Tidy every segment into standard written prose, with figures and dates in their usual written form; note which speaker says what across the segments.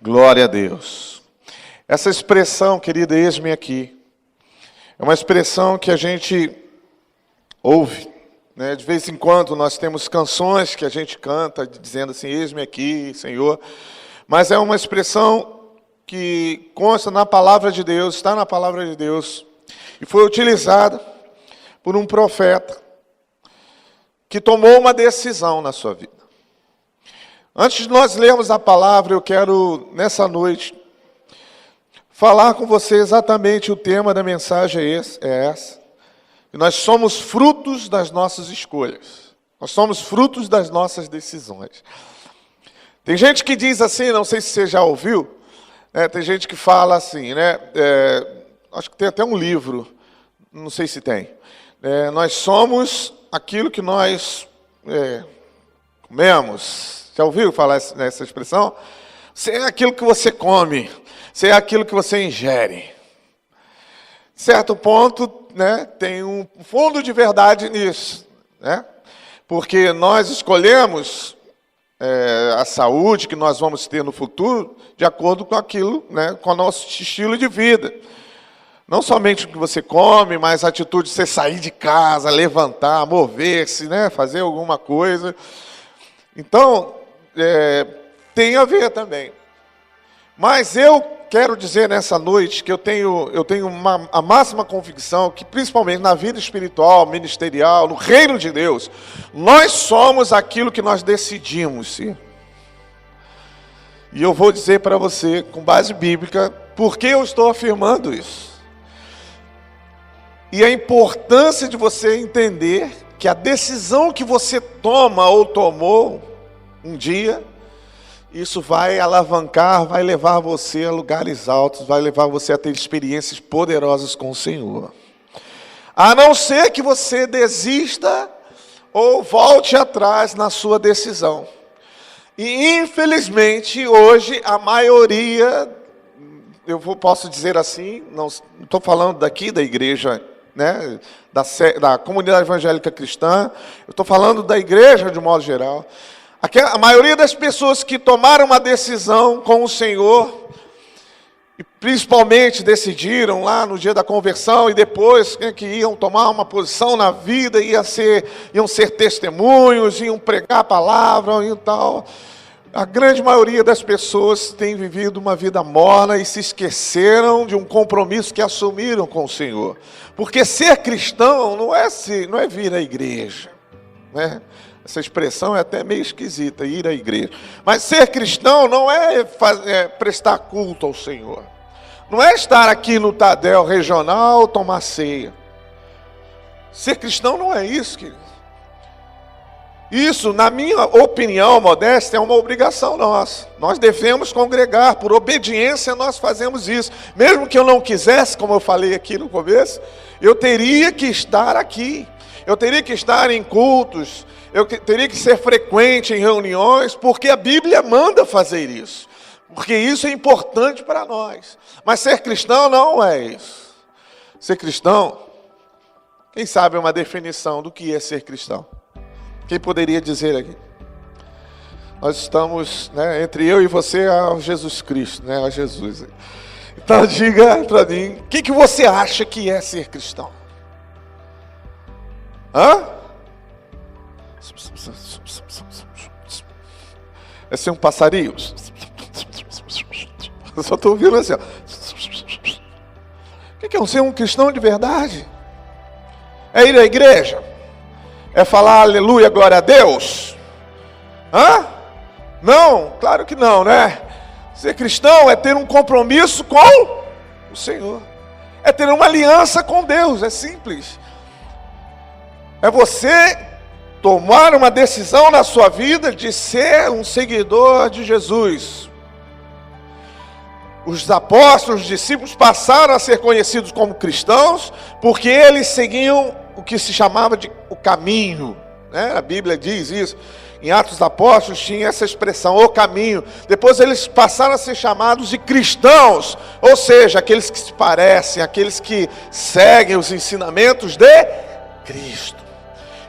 Speaker 1: Glória a Deus. Essa expressão, querida, eis-me aqui, é uma expressão que a gente ouve, né? De vez em quando nós temos canções que a gente canta dizendo assim, eis-me aqui, Senhor. Mas é uma expressão que consta na palavra de Deus, está na palavra de Deus, e foi utilizada por um profeta que tomou uma decisão na sua vida. Antes de nós lermos a palavra, eu quero, nessa noite, falar com você exatamente o tema da mensagem é essa. Nós somos frutos das nossas escolhas. Nós somos frutos das nossas decisões. Tem gente que diz assim, não sei se você já ouviu, né? Tem gente que fala assim, né? Acho que tem até um livro, não sei se tem. Nós somos aquilo que nós comemos. Já ouviu falar nessa expressão? Você é aquilo que você come, você é aquilo que você ingere. Certo ponto, né, tem um fundo de verdade nisso, né? Porque nós escolhemos a saúde que nós vamos ter no futuro de acordo com aquilo, né, com o nosso estilo de vida. Não somente o que você come, mas a atitude de você sair de casa, levantar, mover-se, né, fazer alguma coisa. Então, tem a ver também. Mas eu quero dizer nessa noite que eu tenho a máxima convicção que, principalmente na vida espiritual, ministerial, no reino de Deus, nós somos aquilo que nós decidimos ser. E eu vou dizer para você, com base bíblica, por que eu estou afirmando isso. E a importância de você entender que a decisão que você toma ou tomou um dia, isso vai alavancar, vai levar você a lugares altos, vai levar você a ter experiências poderosas com o Senhor. A não ser que você desista ou volte atrás na sua decisão. E infelizmente hoje a maioria, posso dizer assim, não estou falando daqui da igreja, né, da comunidade evangélica cristã, eu estou falando da igreja de um modo geral. A maioria das pessoas que tomaram uma decisão com o Senhor, e principalmente decidiram lá no dia da conversão, e depois que iam tomar uma posição na vida, iam ser testemunhos, iam pregar a palavra e tal. A grande maioria das pessoas tem vivido uma vida morna e se esqueceram de um compromisso que assumiram com o Senhor. Porque ser cristão não é vir à igreja, né? Essa expressão é até meio esquisita, ir à igreja. Mas ser cristão não é prestar culto ao Senhor. Não é estar aqui no Tadel regional, tomar ceia. Ser cristão não é isso, querido. Isso, na minha opinião modesta, é uma obrigação nossa. Nós devemos congregar, por obediência nós fazemos isso. Mesmo que eu não quisesse, como eu falei aqui no começo, eu teria que estar aqui. Eu teria que estar em cultos, eu teria que ser frequente em reuniões, porque a Bíblia manda fazer isso. Porque isso é importante para nós. Mas ser cristão não é isso. Ser cristão, quem sabe uma definição do que é ser cristão? Quem poderia dizer aqui? Nós estamos, né, entre eu e você, a Jesus Cristo, né, a Jesus. Então diga para mim, o que você acha que é ser cristão? Hã? É ser um passarinho? Eu só estou ouvindo assim, ó. O que é ser um cristão de verdade? É ir à igreja? É falar aleluia, glória a Deus? Hã? Não, claro que não, né? Ser cristão é ter um compromisso com o Senhor. É ter uma aliança com Deus, é simples. É você tomar uma decisão na sua vida de ser um seguidor de Jesus. Os apóstolos, os discípulos passaram a ser conhecidos como cristãos porque eles seguiam o que se chamava de o caminho, né? A Bíblia diz isso. Em Atos dos Apóstolos tinha essa expressão, o caminho. Depois eles passaram a ser chamados de cristãos, ou seja, aqueles que se parecem, aqueles que seguem os ensinamentos de Cristo.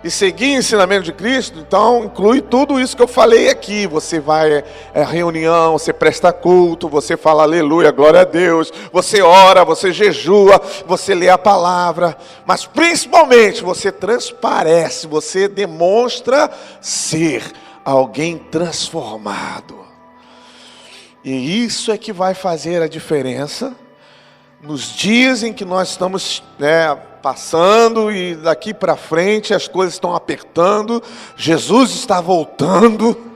Speaker 1: e seguir o ensinamento de Cristo, então inclui tudo isso que eu falei aqui. Você vai à reunião, você presta culto, você fala aleluia, glória a Deus, você ora, você jejua, você lê a palavra, mas principalmente você transparece, você demonstra ser alguém transformado. E isso é que vai fazer a diferença nos dias em que nós estamos passando, e daqui para frente as coisas estão apertando, Jesus está voltando,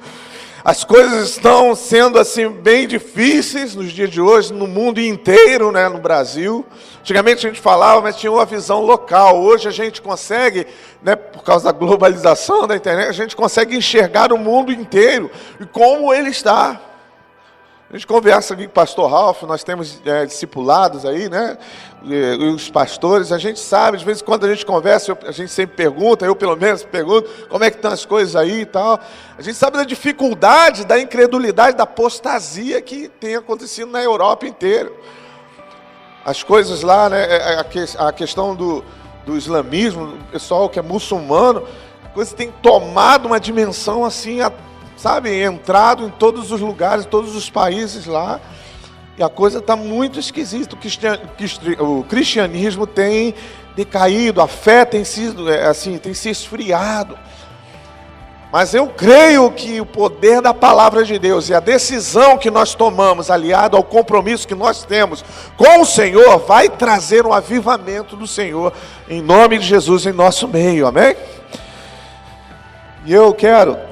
Speaker 1: as coisas estão sendo assim bem difíceis nos dias de hoje, no mundo inteiro, no Brasil. Antigamente a gente falava, mas tinha uma visão local. Hoje a gente consegue, por causa da globalização da internet, a gente consegue enxergar o mundo inteiro e como ele está. A gente conversa aqui com o pastor Ralph, nós temos discipulados aí, e os pastores, a gente sabe, de vez em quando a gente conversa, a gente sempre pergunta, eu pelo menos pergunto, como é que estão as coisas aí e tal. A gente sabe da dificuldade, da incredulidade, da apostasia que tem acontecido na Europa inteira. As coisas lá, a questão do islamismo, o pessoal que é muçulmano, a coisa tem tomado uma dimensão assim, entrado em todos os lugares, todos os países lá, e a coisa está muito esquisita. O cristianismo tem decaído, a fé tem se esfriado. Mas eu creio que o poder da palavra de Deus e a decisão que nós tomamos, aliado ao compromisso que nós temos com o Senhor, vai trazer um avivamento do Senhor, em nome de Jesus, em nosso meio, amém? E eu quero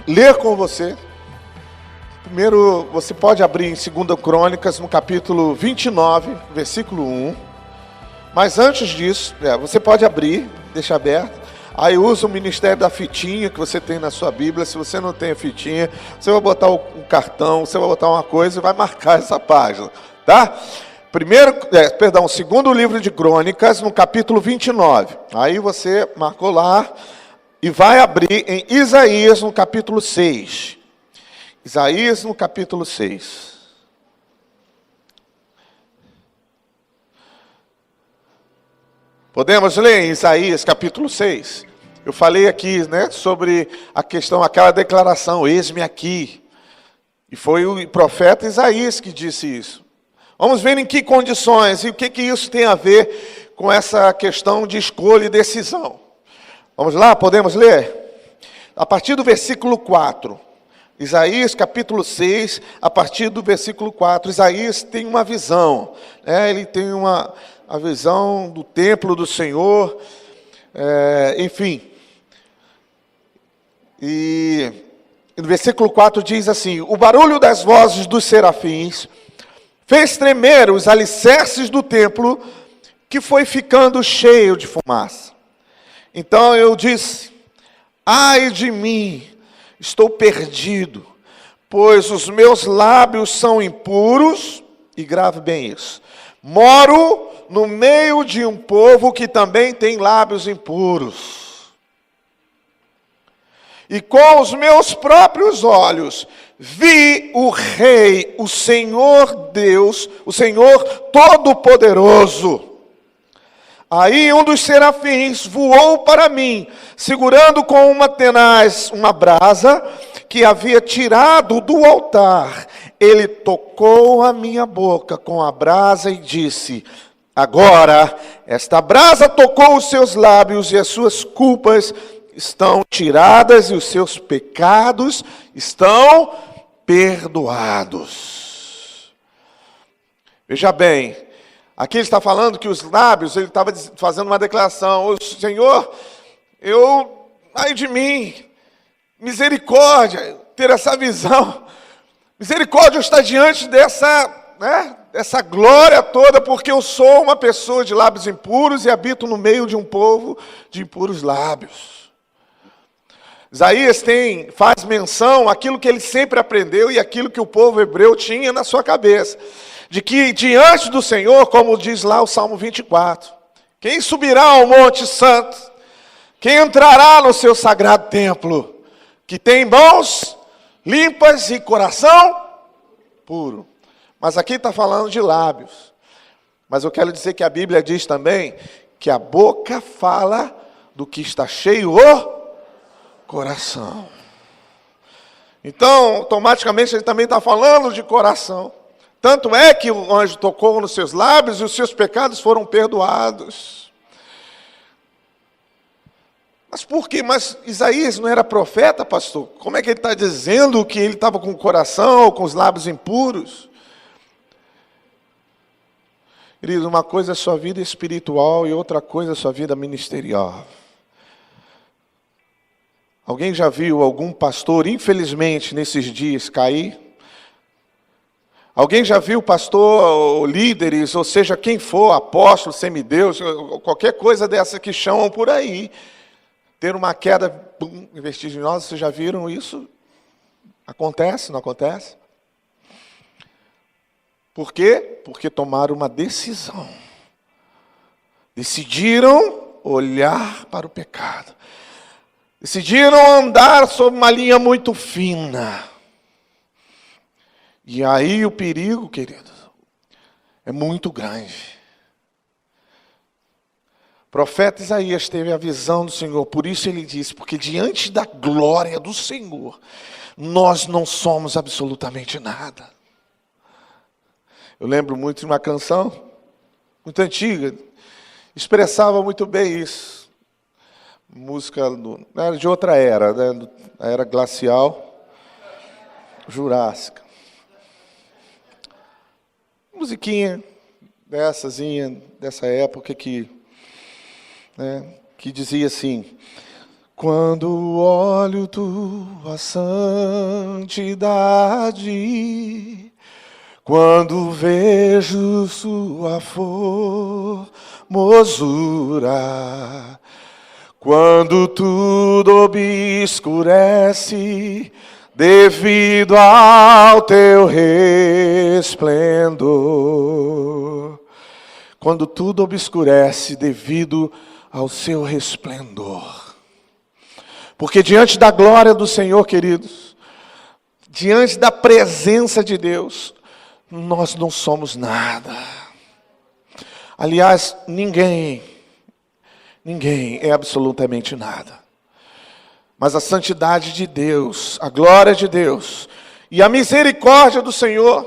Speaker 1: ler com você. Primeiro, você pode abrir em 2 Crônicas, no capítulo 29, versículo 1. Mas antes disso, você pode abrir, deixa aberto. Aí usa o ministério da fitinha que você tem na sua Bíblia. Se você não tem a fitinha, você vai botar um cartão, você vai botar uma coisa e vai marcar essa página, tá? Segundo livro de Crônicas, no capítulo 29. Aí você marcou lá. E vai abrir em Isaías, no capítulo 6. Isaías, no capítulo 6. Podemos ler em Isaías, capítulo 6? Eu falei aqui, sobre a questão, aquela declaração, eis-me aqui. E foi o profeta Isaías que disse isso. Vamos ver em que condições e o que isso tem a ver com essa questão de escolha e decisão. Vamos lá, podemos ler? A partir do versículo 4. Isaías capítulo 6, a partir do versículo 4. Isaías tem uma visão. Ele tem a visão do templo do Senhor. Enfim. E no versículo 4 diz assim: o barulho das vozes dos serafins fez tremer os alicerces do templo, que foi ficando cheio de fumaça. Então eu disse: ai de mim, estou perdido, pois os meus lábios são impuros, e grave bem isso, moro no meio de um povo que também tem lábios impuros. E com os meus próprios olhos vi o Rei, o Senhor Deus, o Senhor Todo-Poderoso. Aí um dos serafins voou para mim, segurando com uma tenaz uma brasa que havia tirado do altar. Ele tocou a minha boca com a brasa e disse: agora esta brasa tocou os seus lábios e as suas culpas estão tiradas e os seus pecados estão perdoados. Veja bem, aqui ele está falando que os lábios, ele estava fazendo uma declaração: o Senhor, ai de mim, misericórdia, ter essa visão, misericórdia estar diante dessa glória toda, porque eu sou uma pessoa de lábios impuros e habito no meio de um povo de impuros lábios. Isaías faz menção àquilo que ele sempre aprendeu e aquilo que o povo hebreu tinha na sua cabeça, de que diante do Senhor, como diz lá o Salmo 24, quem subirá ao Monte Santo, quem entrará no seu sagrado templo, que tem mãos limpas e coração puro. Mas aqui está falando de lábios. Mas eu quero dizer que a Bíblia diz também que a boca fala do que está cheio o coração. Então, automaticamente, ele também está falando de coração. Tanto é que o anjo tocou nos seus lábios e os seus pecados foram perdoados. Mas por quê? Mas Isaías não era profeta, pastor? Como é que ele está dizendo que ele estava com o coração ou com os lábios impuros? Querido, uma coisa é sua vida espiritual e outra coisa é sua vida ministerial. Alguém já viu algum pastor, infelizmente, nesses dias, cair? Alguém já viu pastor, ou líderes, ou seja, quem for, apóstolo, semideus, qualquer coisa dessa que chamam por aí, ter uma queda vertiginosa? Vocês já viram isso? Acontece, não acontece? Por quê? Porque tomaram uma decisão. Decidiram olhar para o pecado. Decidiram andar sob uma linha muito fina. E aí o perigo, querido, é muito grande. O profeta Isaías teve a visão do Senhor, por isso ele disse, porque diante da glória do Senhor, nós não somos absolutamente nada. Eu lembro muito de uma canção, muito antiga, expressava muito bem isso. Música era de outra era, né? A era glacial, jurássica. Musiquinha dessa época que dizia assim: quando olho tua santidade, quando vejo sua formosura, quando tudo obscurece devido ao teu resplendor. Quando tudo obscurece devido ao seu resplendor. Porque diante da glória do Senhor, queridos, diante da presença de Deus, nós não somos nada. Aliás, ninguém é absolutamente nada. Mas a santidade de Deus, a glória de Deus e a misericórdia do Senhor,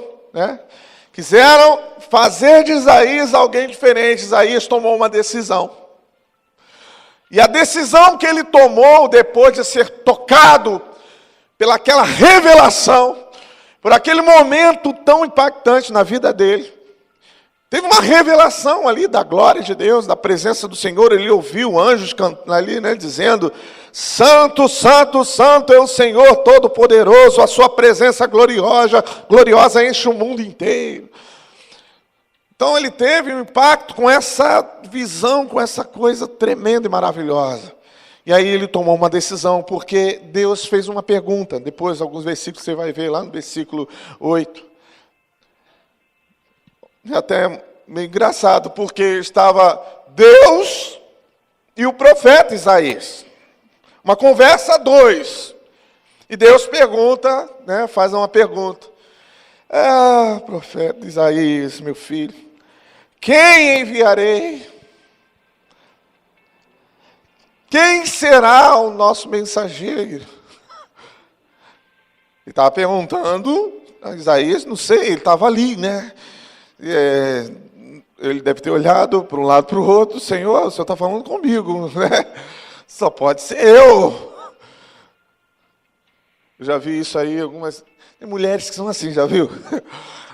Speaker 1: quiseram fazer de Isaías alguém diferente. Isaías tomou uma decisão. E a decisão que ele tomou depois de ser tocado pelaquela revelação, por aquele momento tão impactante na vida dele, teve uma revelação ali da glória de Deus, da presença do Senhor. Ele ouviu anjos ali, dizendo: Santo, Santo, Santo é o Senhor Todo-Poderoso, a sua presença gloriosa enche o mundo inteiro. Então ele teve um impacto com essa visão, com essa coisa tremenda e maravilhosa. E aí ele tomou uma decisão, porque Deus fez uma pergunta. Depois, alguns versículos você vai ver lá no versículo 8. É até meio engraçado, porque estava Deus e o profeta Isaías. Uma conversa a dois. E Deus pergunta, faz uma pergunta. Profeta Isaías, meu filho, quem enviarei? Quem será o nosso mensageiro? Ele estava perguntando a Isaías, não sei, ele estava ali, ele deve ter olhado para um lado para o outro: Senhor, o Senhor está falando comigo, Só pode ser eu. Eu já vi isso aí, tem mulheres que são assim, já viu?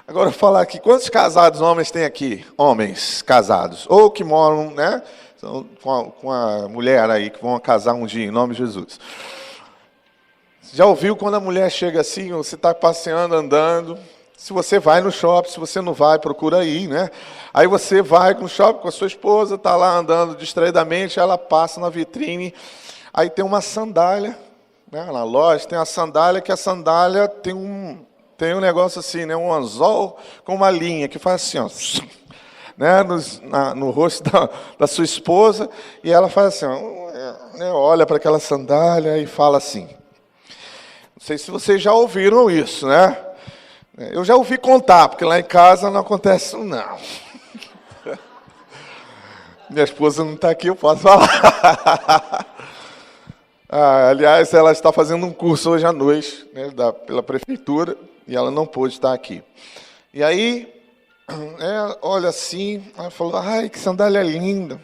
Speaker 1: Agora eu vou falar aqui, quantos casados homens tem aqui? Homens casados, ou que moram, com a mulher aí, que vão casar um dia, em nome de Jesus. Já ouviu quando a mulher chega assim, você está passeando, andando, se você vai no shopping, se você não vai, procura ir, Aí você vai no shopping com a sua esposa, está lá andando distraidamente, ela passa na vitrine, aí tem uma sandália, na loja tem uma sandália, que a sandália tem um negócio assim, um anzol com uma linha, que faz assim, ó, no rosto da sua esposa, e ela faz assim, olha para aquela sandália e fala assim. Não sei se vocês já ouviram isso, Eu já ouvi contar, porque lá em casa não acontece isso, não. Minha esposa não está aqui, eu posso falar. Aliás, ela está fazendo um curso hoje à noite, né, pela prefeitura, e ela não pôde estar aqui. E aí, olha assim, ela falou, ai, que sandália linda.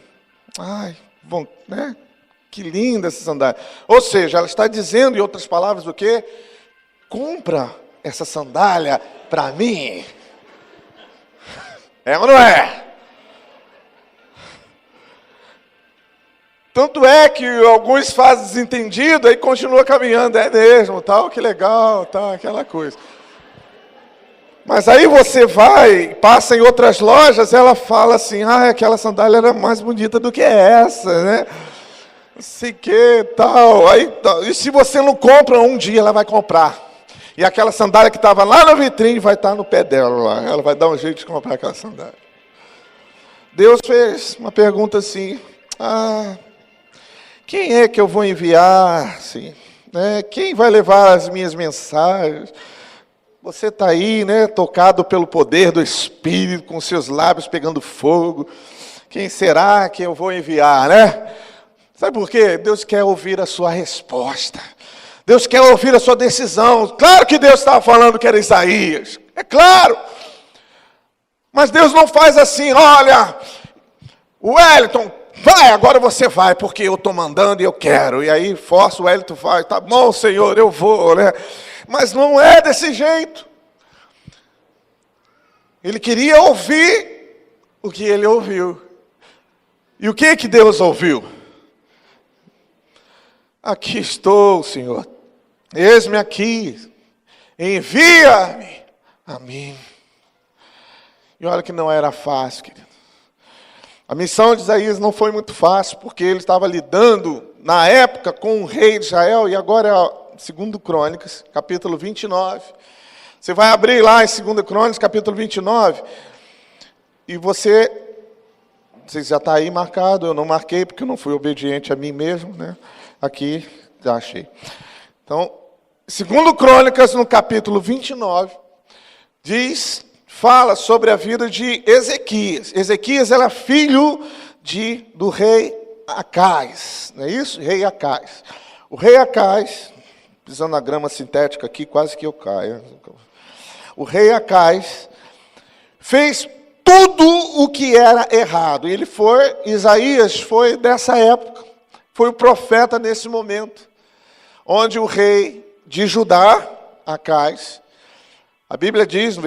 Speaker 1: Ai, bom, né? Que linda essa sandália. Ou seja, ela está dizendo, em outras palavras, o quê? Compra essa sandália para mim. É ou não é? Tanto é que alguns fazem desentendido, aí continua caminhando, é mesmo, tal, que legal, tal, aquela coisa. Mas aí você vai, passa em outras lojas, ela fala assim, aquela sandália era mais bonita do que essa, né? Não sei o que, tal. Aí, e se você não compra, um dia ela vai comprar. E aquela sandália que estava lá na vitrine vai estar no pé dela lá. Ela vai dar um jeito de comprar aquela sandália. Deus fez uma pergunta assim, quem é que eu vou enviar? Assim, né? Quem vai levar as minhas mensagens? Você está aí, né, tocado pelo poder do Espírito, com seus lábios pegando fogo. Quem será que eu vou enviar, né? Sabe por quê? Deus quer ouvir a sua resposta. Deus quer ouvir a sua decisão. Claro que Deus estava falando que era Isaías. É claro. Mas Deus não faz assim, olha, Wellington, vai, agora você vai, porque eu estou mandando e eu quero. E aí força o Wellington, vai, tá bom, Senhor, eu vou, né? Mas não é desse jeito. Ele queria ouvir o que ele ouviu. E o que Deus ouviu? Aqui estou, Senhor. Eis-me aqui. Envia-me a mim. E olha que não era fácil, querido. A missão de Isaías não foi muito fácil, porque ele estava lidando, na época, com o rei de Israel, e agora é 2 Crônicas, capítulo 29. Você vai abrir lá em 2 Crônicas, capítulo 29, e você já está aí marcado, eu não marquei, porque eu não fui obediente a mim mesmo, né? Aqui, já achei. Então, 2 Crônicas, no capítulo 29, fala sobre a vida de Ezequias. Ezequias era filho do rei Acais, não é isso? Rei Acais. O rei Acais, pisando na grama sintética aqui, quase que eu caio. O rei Acais fez tudo o que era errado. Isaías foi dessa época, foi o profeta nesse momento, onde o rei de Judá, Acais, a Bíblia diz no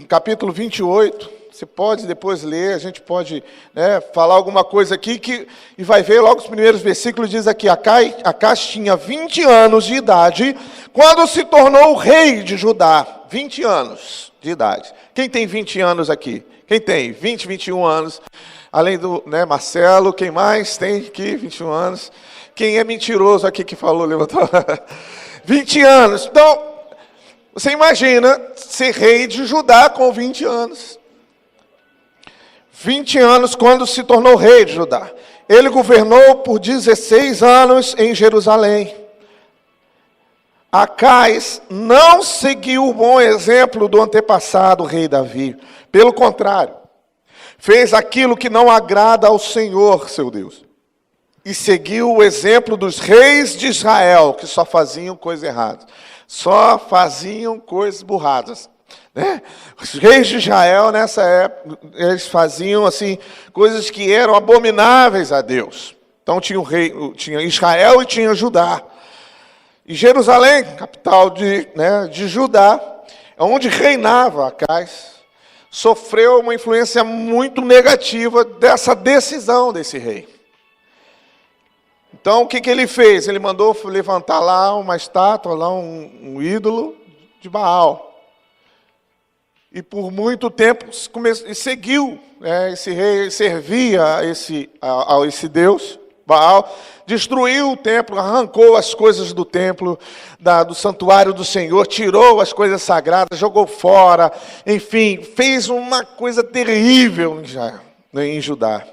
Speaker 1: capítulo 28, você pode depois ler, a gente pode, né, falar alguma coisa aqui, e vai ver logo os primeiros versículos, diz aqui, Acais tinha 20 anos de idade, quando se tornou o rei de Judá. 20 anos de idade. Quem tem 20 anos aqui? Quem tem 20, 21 anos? Além do, né, Marcelo, quem mais tem aqui 21 anos? Quem é mentiroso aqui que falou, levantou? 20 anos. Então, você imagina ser rei de Judá com 20 anos. 20 anos quando se tornou rei de Judá. Ele governou por 16 anos em Jerusalém. Acais não seguiu o bom exemplo do antepassado rei Davi. Pelo contrário, fez aquilo que não agrada ao Senhor, seu Deus. E seguiu o exemplo dos reis de Israel, que só faziam coisas erradas. Só faziam coisas burradas. Né? Os reis de Israel, nessa época, eles faziam assim, coisas que eram abomináveis a Deus. Então tinha Israel e tinha Judá. E Jerusalém, capital de Judá, onde reinava Acais, sofreu uma influência muito negativa dessa decisão desse rei. Então, o que ele fez? Ele mandou levantar lá uma estátua, lá um ídolo de Baal. E por muito tempo seguiu, esse rei servia a esse Deus, Baal, destruiu o templo, arrancou as coisas do templo, do santuário do Senhor, tirou as coisas sagradas, jogou fora, enfim, fez uma coisa terrível em Judá.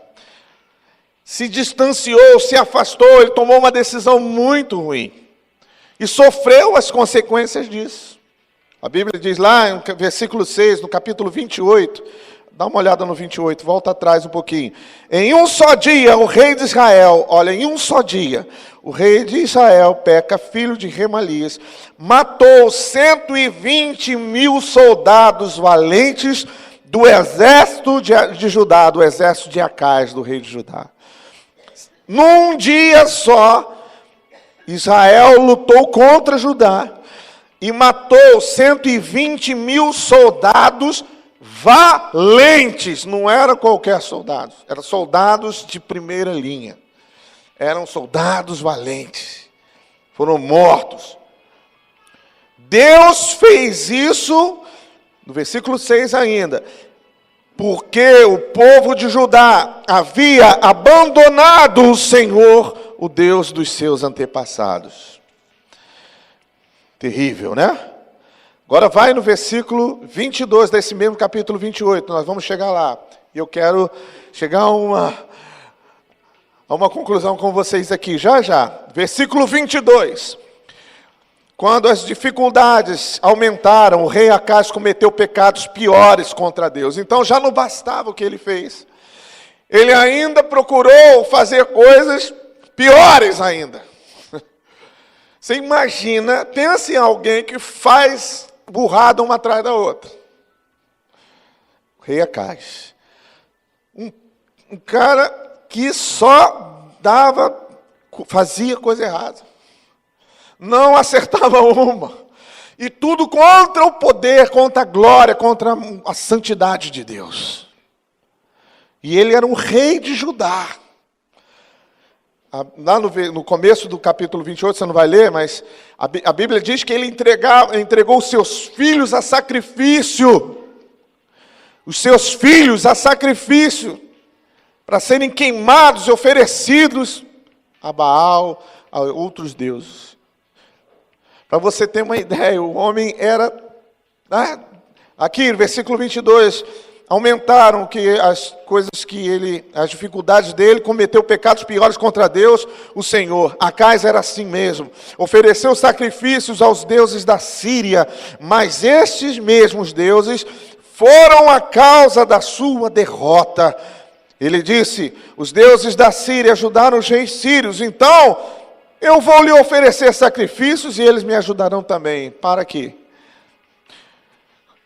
Speaker 1: Se distanciou, se afastou, ele tomou uma decisão muito ruim. E sofreu as consequências disso. A Bíblia diz lá, no versículo 6, no capítulo 28, Dá uma olhada no 28, volta atrás um pouquinho. Em um só dia, o rei de Israel, olha, em um só dia, o rei de Israel, Peca, filho de Remalias, matou 120.000 soldados valentes do exército de Judá, do exército de Acais, do rei de Judá. Num dia só, Israel lutou contra Judá e matou 120.000 soldados valentes. Não eram qualquer soldados, eram soldados de primeira linha. Eram soldados valentes. Foram mortos. Deus fez isso, no versículo 6 ainda, porque o povo de Judá havia abandonado o Senhor, o Deus dos seus antepassados. Terrível, né? Agora vai no versículo 22 desse mesmo capítulo 28, nós vamos chegar lá. E eu quero chegar a uma conclusão com vocês aqui, já já. Versículo 22. Quando as dificuldades aumentaram, o rei Acais cometeu pecados piores contra Deus. Então já não bastava o que ele fez. Ele ainda procurou fazer coisas piores ainda. Você imagina, pensa em alguém que faz burrada uma atrás da outra. O rei Acais. Um cara que só fazia coisa errada. Não acertava uma. E tudo contra o poder, contra a glória, contra a santidade de Deus. E ele era um rei de Judá. Lá no começo do capítulo 28, você não vai ler, mas a Bíblia diz que ele entregou os seus filhos a sacrifício. Os seus filhos a sacrifício. Para serem queimados e oferecidos a Baal, a outros deuses. Para você ter uma ideia, o homem era... Aqui, no versículo 22, aumentaram as dificuldades dele, cometeu pecados piores contra Deus, o Senhor. Acais era assim mesmo. Ofereceu sacrifícios aos deuses da Síria, mas estes mesmos deuses foram a causa da sua derrota. Ele disse, os deuses da Síria ajudaram os reis sírios, então eu vou lhe oferecer sacrifícios e eles me ajudarão também. Para quê?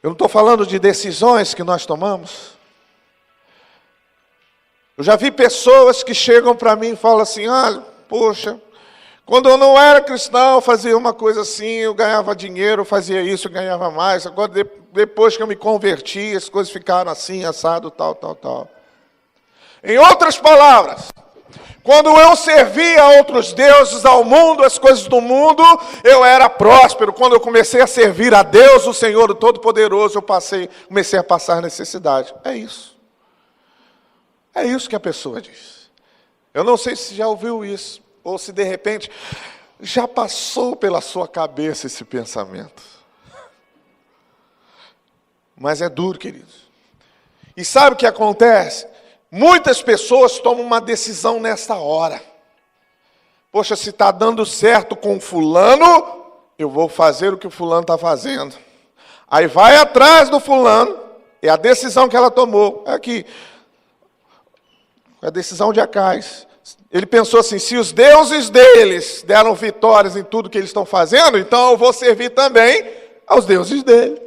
Speaker 1: Eu não estou falando de decisões que nós tomamos. Eu já vi pessoas que chegam para mim e falam assim, poxa, quando eu não era cristão, eu fazia uma coisa assim, eu ganhava dinheiro, eu fazia isso, eu ganhava mais. Agora, depois que eu me converti, as coisas ficaram assim, assado, tal. Em outras palavras, quando eu servia a outros deuses, ao mundo, as coisas do mundo, eu era próspero. Quando eu comecei a servir a Deus, o Senhor, o Todo-Poderoso, eu comecei a passar necessidade. É isso. É isso que a pessoa diz. Eu não sei se já ouviu isso, ou se de repente já passou pela sua cabeça esse pensamento. Mas é duro, queridos. E sabe o que acontece? Muitas pessoas tomam uma decisão nesta hora. Poxa, se está dando certo com fulano, eu vou fazer o que o fulano está fazendo. Aí vai atrás do fulano, é a decisão que ela tomou. É aqui, a decisão de Acais. Ele pensou assim, se os deuses deles deram vitórias em tudo que eles estão fazendo, então eu vou servir também aos deuses dele.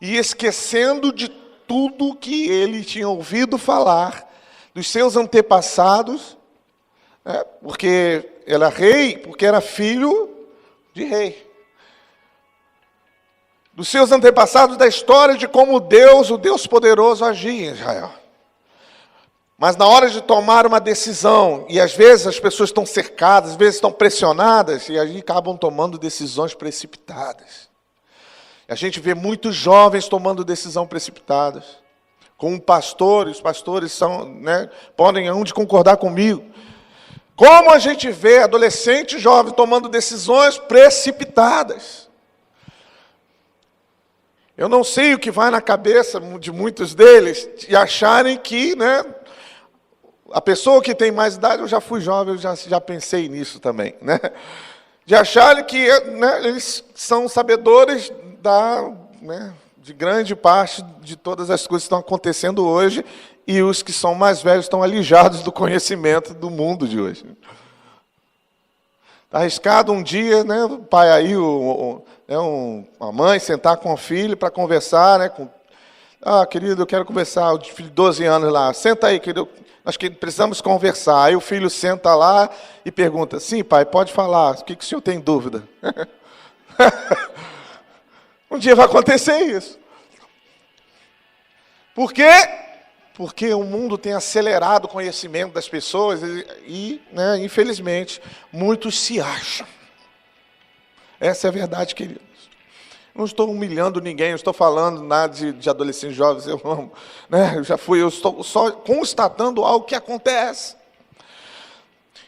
Speaker 1: E esquecendo de tudo que ele tinha ouvido falar dos seus antepassados, porque era rei, porque era filho de rei. Dos seus antepassados, da história de como Deus, o Deus poderoso, agia em Israel. Mas na hora de tomar uma decisão, e às vezes as pessoas estão cercadas, às vezes estão pressionadas, e aí acabam tomando decisões precipitadas. A gente vê muitos jovens tomando decisão precipitadas. Com um pastor, e os pastores são, podem onde concordar comigo. Como a gente vê adolescentes jovens tomando decisões precipitadas. Eu não sei o que vai na cabeça de muitos deles, de acharem que, a pessoa que tem mais idade, eu já fui jovem, eu já pensei nisso também, de acharem que eles são sabedores de grande parte de todas as coisas que estão acontecendo hoje, e os que são mais velhos estão alijados do conhecimento do mundo de hoje. Está arriscado um dia, né, o pai aí, a mãe sentar com o filho para conversar, né, querido, eu quero conversar, o filho de 12 anos lá, senta aí, querido, nós precisamos conversar. Aí o filho senta lá e pergunta, sim, pai, pode falar, o que o senhor tem dúvida? Um dia vai acontecer isso. Por quê? Porque o mundo tem acelerado o conhecimento das pessoas e né, infelizmente, muitos se acham. Essa é a verdade, queridos. Não estou humilhando ninguém, não estou falando nada de adolescentes jovens, eu amo. Né? Eu estou só constatando algo que acontece.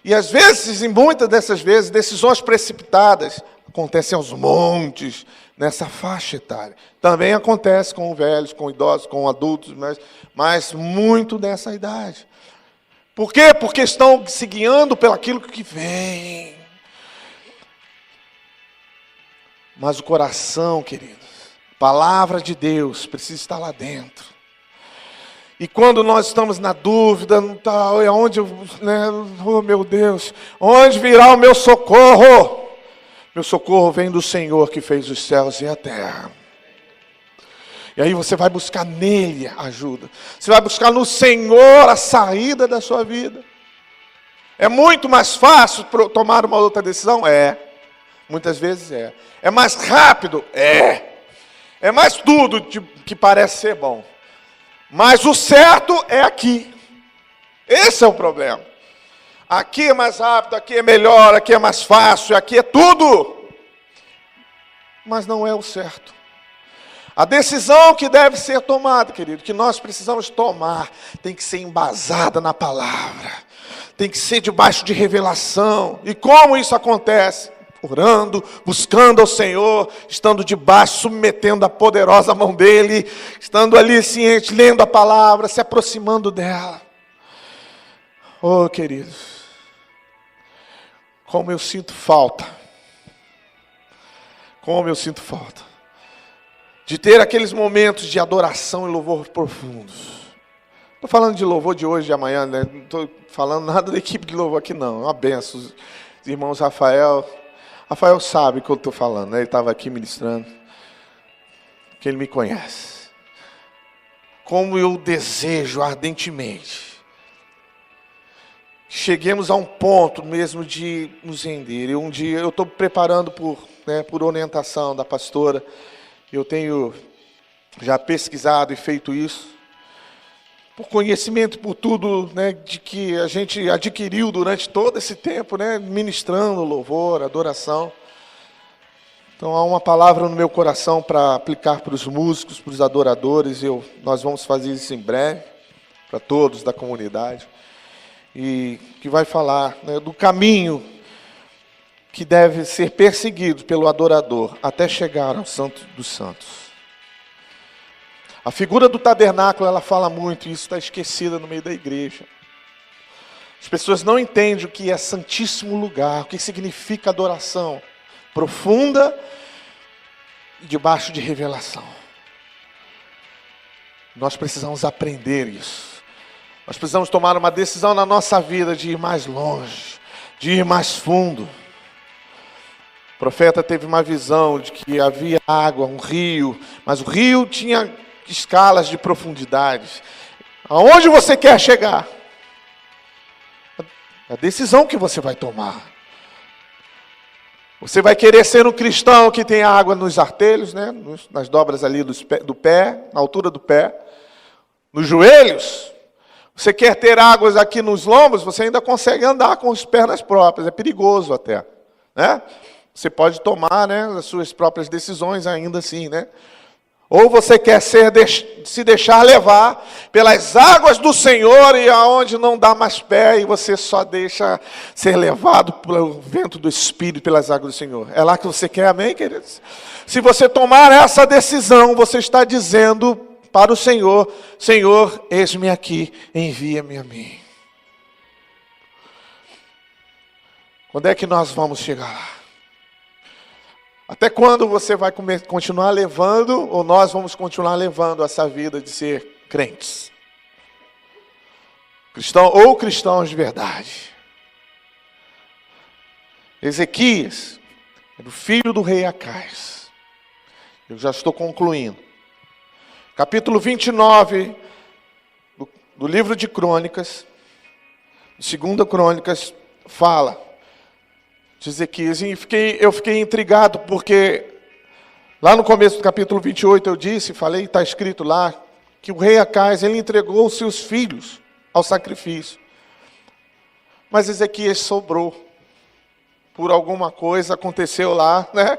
Speaker 1: E às vezes, e muitas dessas vezes, decisões precipitadas acontecem aos montes, nessa faixa etária. Também acontece com velhos, com idosos, com adultos, mas muito nessa idade. Por quê? Porque estão se guiando pelo aquilo que vem. Mas o coração, queridos, a palavra de Deus precisa estar lá dentro. E quando nós estamos na dúvida, é onde, né, oh meu Deus, onde virá o meu socorro? Meu socorro vem do Senhor que fez os céus e a terra. E aí você vai buscar nele ajuda. Você vai buscar no Senhor a saída da sua vida. É muito mais fácil tomar uma outra decisão? É. Muitas vezes é. É mais rápido? É. É mais tudo que parece ser bom. Mas o certo é aqui. Esse é o problema. Aqui é mais rápido, aqui é melhor, aqui é mais fácil, aqui é tudo. Mas não é o certo. A decisão que deve ser tomada, querido, que nós precisamos tomar, tem que ser embasada na palavra. Tem que ser debaixo de revelação. E como isso acontece? Orando, buscando ao Senhor, estando debaixo, submetendo a poderosa mão dEle, estando ali ciente, lendo a palavra, se aproximando dela. Oh, queridos, como eu sinto falta, de ter aqueles momentos de adoração e louvor profundos. Estou falando de louvor de hoje e de amanhã, né? Não estou falando nada da equipe de louvor aqui não, é uma benção. Os irmãos Rafael sabe o que eu estou falando, né? Ele estava aqui ministrando, que ele me conhece. Como eu desejo ardentemente cheguemos a um ponto mesmo de nos render. E um dia eu estou preparando por orientação da pastora, eu tenho já pesquisado e feito isso, por conhecimento, por tudo, né, de que a gente adquiriu durante todo esse tempo, né, ministrando louvor, adoração. Então há uma palavra no meu coração para aplicar para os músicos, para os adoradores, nós vamos fazer isso em breve, para todos da comunidade, e que vai falar, né, do caminho que deve ser perseguido pelo adorador até chegar ao Santo dos Santos. A figura do tabernáculo, ela fala muito, e isso está esquecida no meio da igreja. As pessoas não entendem o que é santíssimo lugar, o que significa adoração profunda e debaixo de revelação. Nós precisamos aprender isso. Nós precisamos tomar uma decisão na nossa vida de ir mais longe, de ir mais fundo. O profeta teve uma visão de que havia água, um rio, mas o rio tinha escalas de profundidade. Aonde você quer chegar? É a decisão que você vai tomar. Você vai querer ser um cristão que tem água nos artelhos, né? Nas dobras ali do pé, na altura do pé, nos joelhos. Você quer ter águas aqui nos lombos, você ainda consegue andar com as pernas próprias, é perigoso até, né? Você pode tomar, né, as suas próprias decisões ainda assim, né? Ou você quer se deixar levar pelas águas do Senhor e aonde não dá mais pé e você só deixa ser levado pelo vento do Espírito pelas águas do Senhor. É lá que você quer, amém, queridos? Se você tomar essa decisão, você está dizendo para o Senhor: Senhor, eis-me aqui, envia-me a mim. Quando é que nós vamos chegar lá? Até quando você vai continuar levando, ou nós vamos continuar levando essa vida de ser crentes? Ou cristãos de verdade. Ezequias era o filho do rei Acais. Eu já estou concluindo. Capítulo 29 do livro de Crônicas, 2 Crônicas, fala de Ezequias. E eu fiquei intrigado, porque lá no começo do capítulo 28 eu falei, está escrito lá, que o rei Acais, ele entregou os seus filhos ao sacrifício. Mas Ezequias sobrou. Por alguma coisa aconteceu lá, né?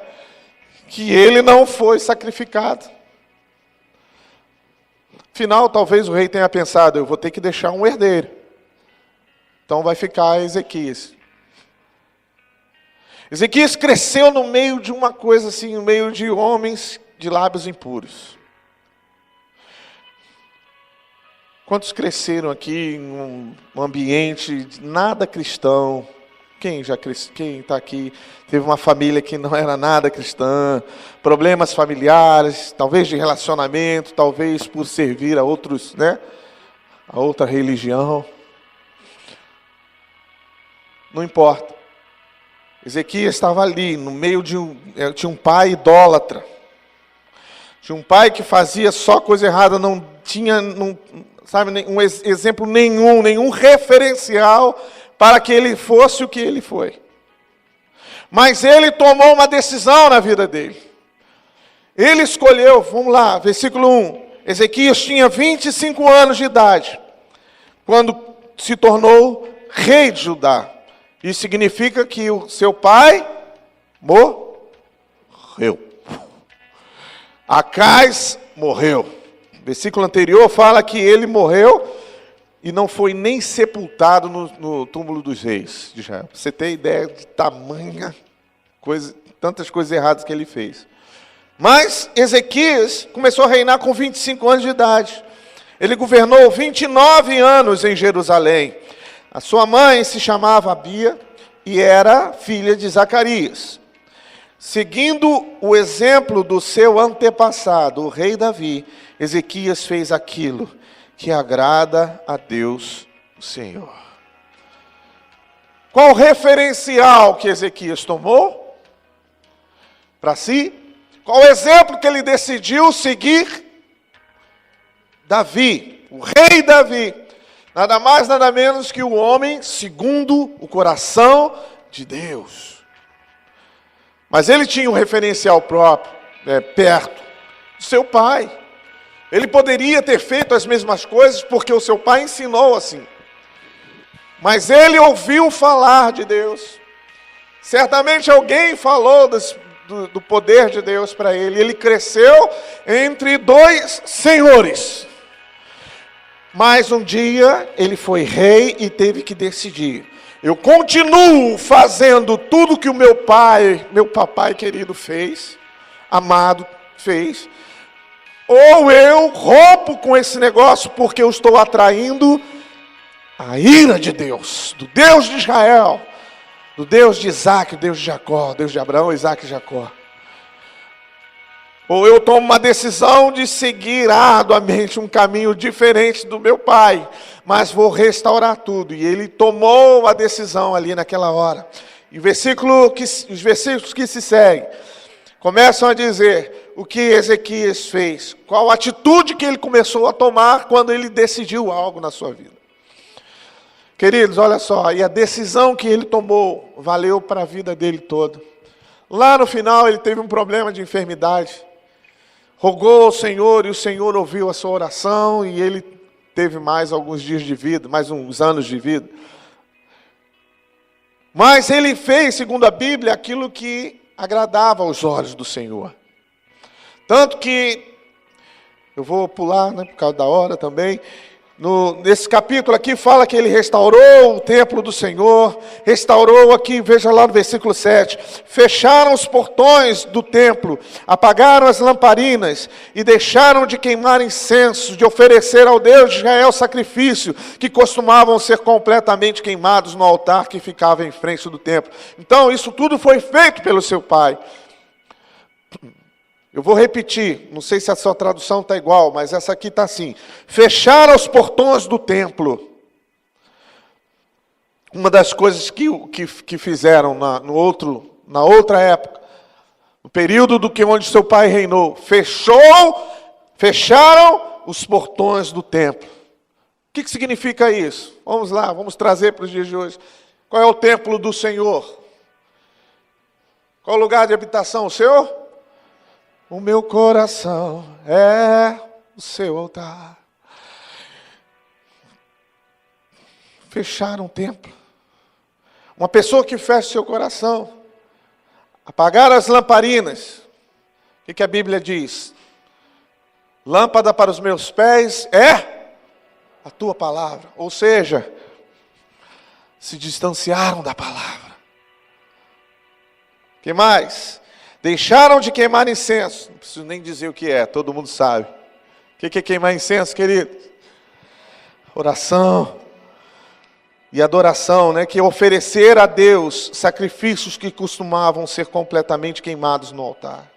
Speaker 1: Que ele não foi sacrificado. Afinal, talvez o rei tenha pensado, eu vou ter que deixar um herdeiro. Então vai ficar Ezequias. Ezequias cresceu no meio de uma coisa assim, no meio de homens de lábios impuros. Quantos cresceram aqui em um ambiente nada cristão? Quem está aqui teve uma família que não era nada cristã, problemas familiares, talvez de relacionamento, talvez por servir a outros, né? A outra religião. Não importa. Ezequias estava ali, no meio tinha um pai idólatra. Tinha um pai que fazia só coisa errada, não tinha, um exemplo nenhum referencial para que ele fosse o que ele foi. Mas ele tomou uma decisão na vida dele. Ele escolheu, vamos lá, versículo 1. Ezequias tinha 25 anos de idade, quando se tornou rei de Judá. Isso significa que o seu pai morreu. Acais morreu. O versículo anterior fala que ele morreu e não foi nem sepultado no túmulo dos reis de Israel. Você tem ideia de tamanha coisa, tantas coisas erradas que ele fez. Mas Ezequias começou a reinar com 25 anos de idade. Ele governou 29 anos em Jerusalém. A sua mãe se chamava Abia e era filha de Zacarias. Seguindo o exemplo do seu antepassado, o rei Davi, Ezequias fez aquilo que agrada a Deus, o Senhor. Qual o referencial que Ezequias tomou para si? Qual o exemplo que ele decidiu seguir? Davi, o rei Davi. Nada mais, nada menos que o homem segundo o coração de Deus. Mas ele tinha um referencial próprio, perto do seu pai. Ele poderia ter feito as mesmas coisas porque o seu pai ensinou assim. Mas ele ouviu falar de Deus. Certamente alguém falou do poder de Deus para ele. Ele cresceu entre dois senhores. Mas um dia ele foi rei e teve que decidir. Eu continuo fazendo tudo que o meu papai querido fez, amado fez, ou eu rompo com esse negócio porque eu estou atraindo a ira de Deus, do Deus de Israel, do Deus de Isaac, Deus de Jacó, Deus de Abraão, Isaac e Jacó. Ou eu tomo uma decisão de seguir arduamente um caminho diferente do meu pai, mas vou restaurar tudo. E ele tomou a decisão ali naquela hora. E os versículos que se seguem começam a dizer o que Ezequias fez, qual a atitude que ele começou a tomar quando ele decidiu algo na sua vida. Queridos, olha só, e a decisão que ele tomou valeu para a vida dele toda. Lá no final ele teve um problema de enfermidade. Rogou ao Senhor e o Senhor ouviu a sua oração e ele teve mais alguns dias de vida, mais uns anos de vida. Mas ele fez, segundo a Bíblia, aquilo que agradava aos olhos do Senhor. Tanto que, eu vou pular, por causa da hora também, nesse capítulo aqui fala que ele restaurou o templo do Senhor, restaurou aqui, veja lá no versículo 7, fecharam os portões do templo, apagaram as lamparinas e deixaram de queimar incenso, de oferecer ao Deus de Israel sacrifício, que costumavam ser completamente queimados no altar que ficava em frente do templo. Então isso tudo foi feito pelo seu pai. Eu vou repetir, não sei se a sua tradução está igual, mas essa aqui está assim. Fecharam os portões do templo. Uma das coisas que fizeram na outra época, no período onde seu pai reinou, fecharam os portões do templo. O que significa isso? Vamos lá, vamos trazer para os dias de hoje. Qual é o templo do Senhor? Qual o lugar de habitação? O seu? O meu coração é o seu altar. Fecharam o templo. Uma pessoa que fecha seu coração, apagar as lamparinas. O que a Bíblia diz? Lâmpada para os meus pés é a tua palavra. Ou seja, se distanciaram da palavra. O que mais? Deixaram de queimar incenso. Não preciso nem dizer o que é, todo mundo sabe. O que é queimar incenso, querido? Oração e adoração, né? Que é oferecer a Deus sacrifícios que costumavam ser completamente queimados no altar.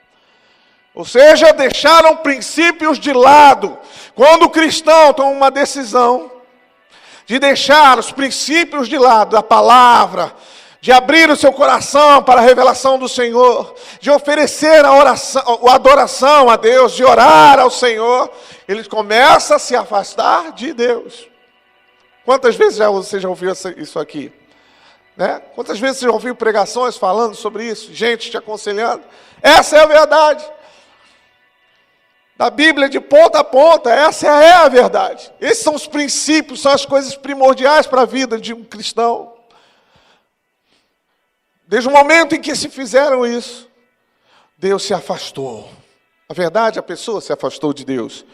Speaker 1: Ou seja, deixaram princípios de lado. Quando o cristão toma uma decisão de deixar os princípios de lado, a palavra, de abrir o seu coração para a revelação do Senhor, de oferecer a adoração a Deus, de orar ao Senhor, ele começa a se afastar de Deus. Quantas vezes você já ouviu isso aqui? Né? Quantas vezes você já ouviu pregações falando sobre isso? Gente te aconselhando? Essa é a verdade. Da Bíblia de ponta a ponta, essa é a verdade. Esses são os princípios, são as coisas primordiais para a vida de um cristão. Desde o momento em que se fizeram isso, Deus se afastou. Na verdade, a pessoa se afastou de Deus.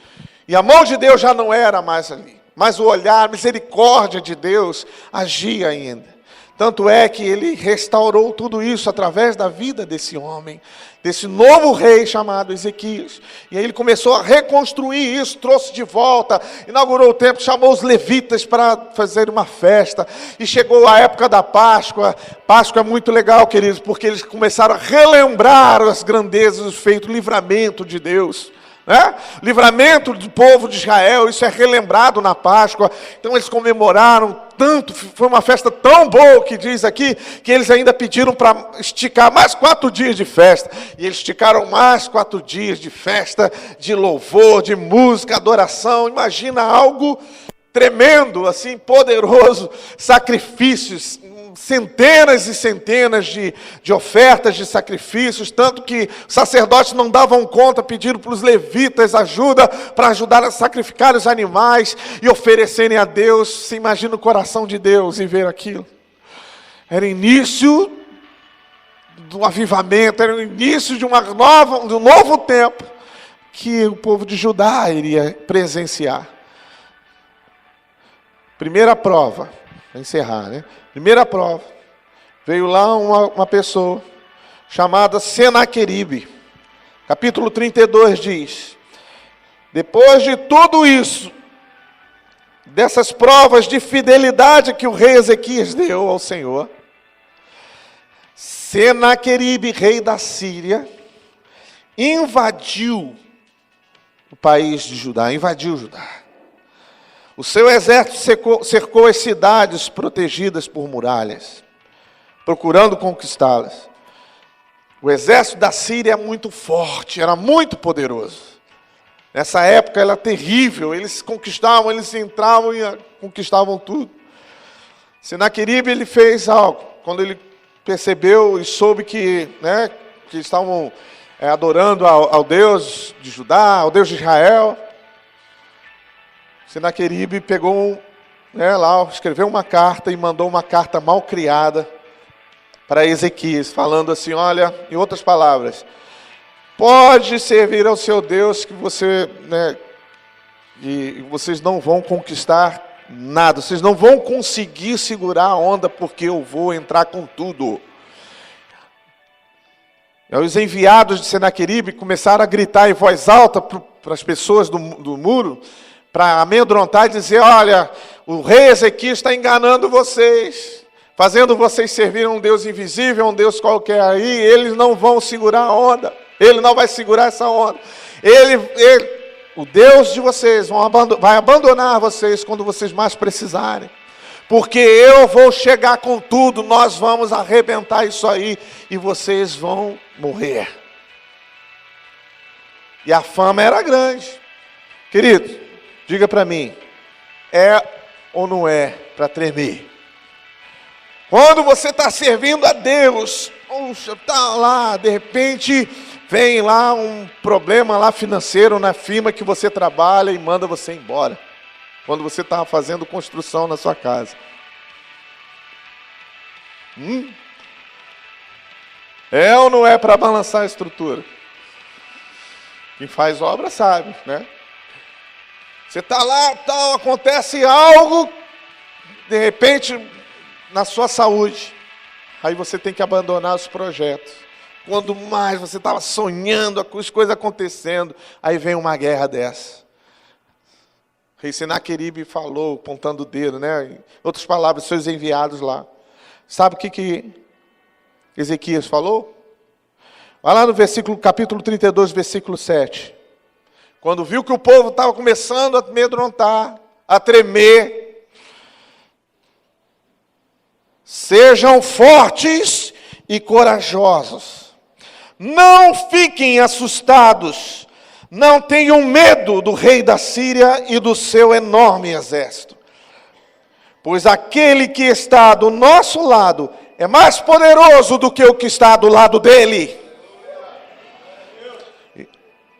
Speaker 1: E a mão de Deus já não era mais ali. Mas o olhar, a misericórdia de Deus agia ainda. Tanto é que ele restaurou tudo isso através da vida desse homem, desse novo rei chamado Ezequias. E aí ele começou a reconstruir isso, trouxe de volta, inaugurou o templo, chamou os levitas para fazer uma festa. E chegou a época da Páscoa. Páscoa é muito legal, queridos, porque eles começaram a relembrar as grandezas, os feitos, o livramento de Deus. Livramento do povo de Israel, isso é relembrado na Páscoa. Então eles comemoraram tanto, foi uma festa tão boa que diz aqui, que eles ainda pediram para esticar mais 4 dias de festa. E eles esticaram mais 4 dias de festa, de louvor, de música, adoração. Imagina algo tremendo, assim, poderoso, sacrifícios, centenas e centenas de ofertas de sacrifícios, tanto que os sacerdotes não davam conta, pediram para os levitas ajuda, para ajudar a sacrificar os animais e oferecerem a Deus. Você imagina o coração de Deus em ver aquilo. Era início do avivamento, era o início de um novo tempo que o povo de Judá iria presenciar. Primeira prova, para encerrar, né? Primeira prova, veio lá uma pessoa chamada Senaqueribe. Capítulo 32 diz: depois de tudo isso, dessas provas de fidelidade que o rei Ezequias deu ao Senhor, Senaqueribe, rei da Síria, invadiu o país de Judá, invadiu Judá. O seu exército cercou as cidades protegidas por muralhas, procurando conquistá-las. O exército da Síria é muito forte, era muito poderoso. Nessa época era terrível, eles conquistavam, eles entravam e conquistavam tudo. Senaqueribe, ele fez algo, quando ele percebeu e soube que estavam adorando ao Deus de Judá, ao Deus de Israel. Senaqueribe pegou, escreveu uma carta e mandou uma carta mal criada para Ezequias, falando assim: olha, em outras palavras, pode servir ao seu Deus que vocês não vão conquistar nada, vocês não vão conseguir segurar a onda porque eu vou entrar com tudo. E os enviados de Senaqueribe começaram a gritar em voz alta para as pessoas do muro, para amedrontar e dizer: olha, o rei Ezequias está enganando vocês, fazendo vocês servir a um Deus invisível, a um Deus qualquer aí, eles não vão segurar a onda. Ele não vai segurar essa onda. O Deus de vocês vai abandonar vocês quando vocês mais precisarem. Porque eu vou chegar com tudo, nós vamos arrebentar isso aí e vocês vão morrer. E a fama era grande. Querido, diga para mim, é ou não é para tremer? Quando você está servindo a Deus, está lá, de repente vem lá um problema lá financeiro na firma que você trabalha e manda você embora. Quando você estava fazendo construção na sua casa. É ou não é para balançar a estrutura? Quem faz obra sabe, né? Você está lá, tal, acontece algo, de repente, na sua saúde. Aí você tem que abandonar os projetos. Quando mais você estava sonhando, as coisas acontecendo, aí vem uma guerra dessa. Rei Senaqueribe falou, apontando o dedo, né? Em outras palavras, seus enviados lá. Sabe o que Ezequias falou? Vai lá no capítulo 32, versículo 7. Quando viu que o povo estava começando a amedrontar, a tremer. Sejam fortes e corajosos. Não fiquem assustados. Não tenham medo do rei da Síria e do seu enorme exército. Pois aquele que está do nosso lado é mais poderoso do que o que está do lado dele.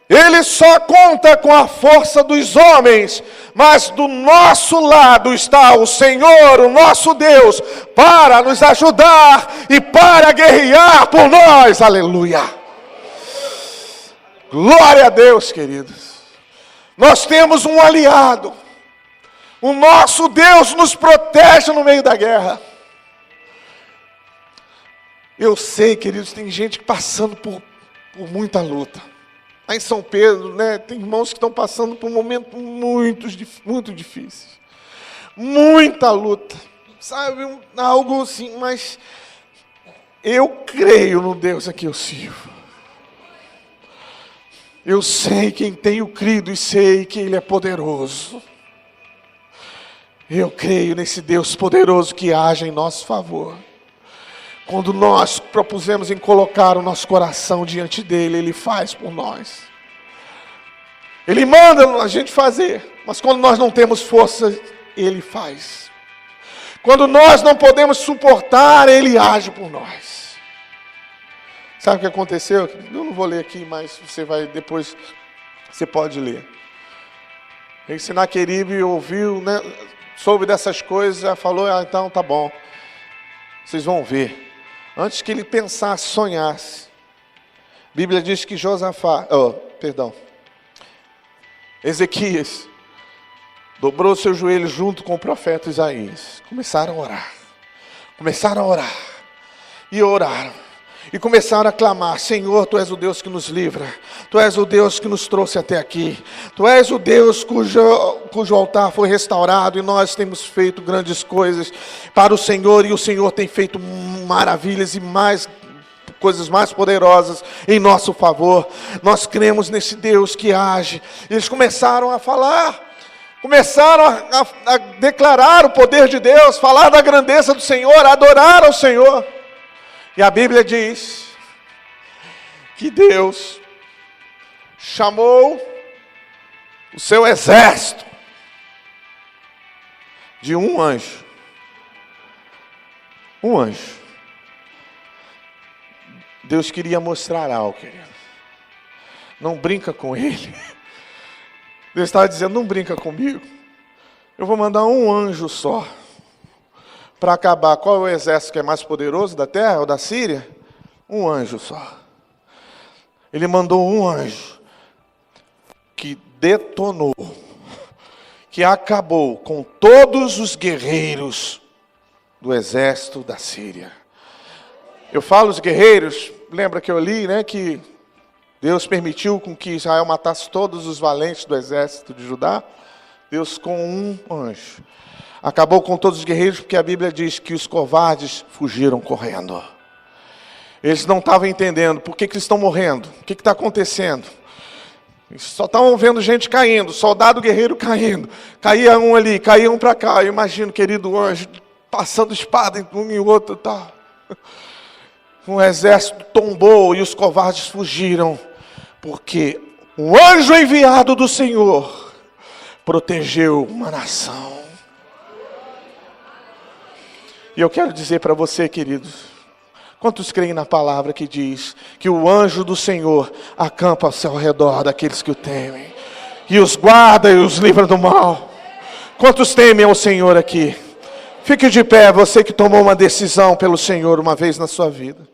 Speaker 1: Ele só conta com a força dos homens, mas do nosso lado está o Senhor, o nosso Deus, para nos ajudar e para guerrear por nós. Aleluia! Glória a Deus, queridos. Nós temos um aliado. O nosso Deus nos protege no meio da guerra. Eu sei, queridos, tem gente passando por muita luta. Lá em São Pedro, né, tem irmãos que estão passando por momentos muito difíceis. Muita luta. Sabe, algo assim, mas eu creio no Deus a quem eu sirvo. Eu sei quem tenho crido e sei que Ele é poderoso. Eu creio nesse Deus poderoso que age em nosso favor. Quando nós propusemos em colocar o nosso coração diante dEle, Ele faz por nós. Ele manda a gente fazer, mas quando nós não temos força, Ele faz. Quando nós não podemos suportar, Ele age por nós. Sabe o que aconteceu? Eu não vou ler aqui, mas você vai depois, você pode ler. Rei Senaqueribe ouviu, né, soube dessas coisas, falou, então tá bom, vocês vão ver. Antes que ele pensasse, sonhasse, a Bíblia diz que Ezequias dobrou seu joelho junto com o profeta Isaías. Começaram a orar, e oraram. E começaram a clamar, Senhor, Tu és o Deus que nos livra, Tu és o Deus que nos trouxe até aqui, Tu és o Deus cujo altar foi restaurado e nós temos feito grandes coisas para o Senhor e o Senhor tem feito maravilhas e coisas mais poderosas em nosso favor. Nós cremos nesse Deus que age. Eles começaram a falar, começaram a declarar o poder de Deus, falar da grandeza do Senhor, adorar ao Senhor. E a Bíblia diz que Deus chamou o seu exército de um anjo. Um anjo. Deus queria mostrar algo, querido. Não brinca com ele. Deus estava dizendo, não brinca comigo. Eu vou mandar um anjo só. Para acabar, qual é o exército que é mais poderoso da terra ou da Síria? Um anjo só. Ele mandou um anjo que detonou, que acabou com todos os guerreiros do exército da Síria. Eu falo os guerreiros, lembra que eu li, né, que Deus permitiu com que Israel matasse todos os valentes do exército de Judá? Deus com um anjo acabou com todos os guerreiros, porque a Bíblia diz que os covardes fugiram correndo. Eles não estavam entendendo por que eles estão morrendo, o que está acontecendo. Eles só estavam vendo gente caindo, soldado guerreiro caindo. Caía um ali, caía um para cá. Eu imagino, querido anjo, passando espada em um e outro. Tá. Um exército tombou e os covardes fugiram, porque o anjo enviado do Senhor protegeu uma nação. E eu quero dizer para você, queridos, quantos creem na palavra que diz que o anjo do Senhor acampa ao seu redor daqueles que o temem, e os guarda e os livra do mal? Quantos temem ao Senhor aqui? Fique de pé, você que tomou uma decisão pelo Senhor uma vez na sua vida.